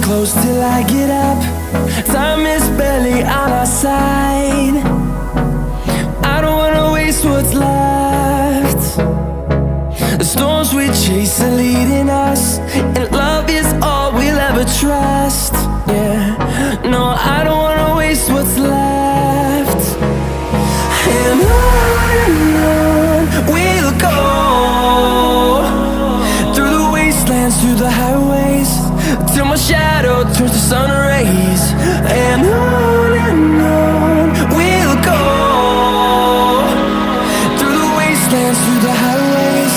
Close till I get up. Time is barely on our side. I don't wanna waste what's left. The storms we chase are leading us, and love is all we'll ever trust. Yeah, no, I don't wanna waste what's left. And on we'll go, through the wastelands, through the highways, till my shadow turns to sun rays. And on we'll go, through the wastelands, through the highways,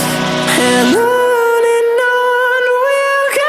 and on we'll go.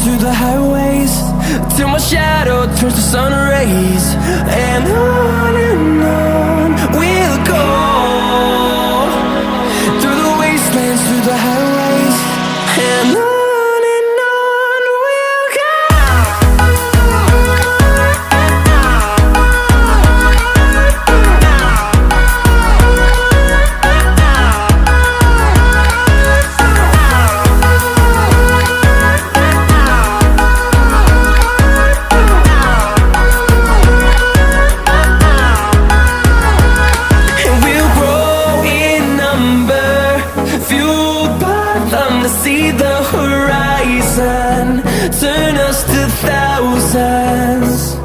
Through the highways, till my shadow turns to sun rays. And on we'll go, through the wastelands, through the highways, and on. See the horizon turn us to thousands,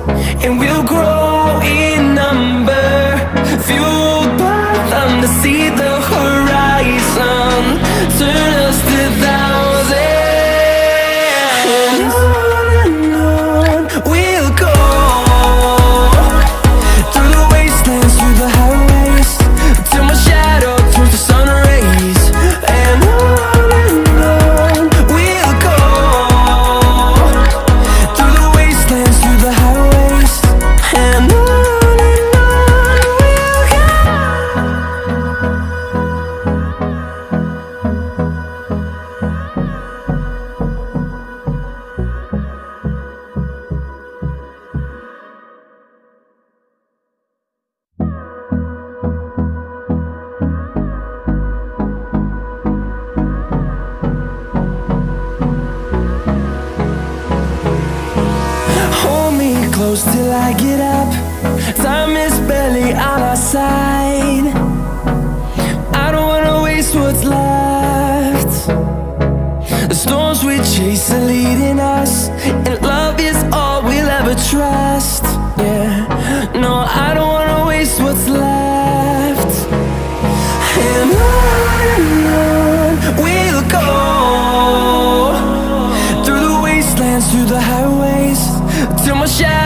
and we'll grow in number, fueled by them. To see the horizon turn us to thousands, and on we'll go, through the wastelands, through the highways, till my shadow turns to sun rays. And close till I get up. Time is barely on our side. I don't wanna waste what's left. The storms we chase are leading us, and love is all we'll ever trust. Yeah, no, I don't wanna waste what's left. And on we'll go, through the wastelands, through the highways, till my shadow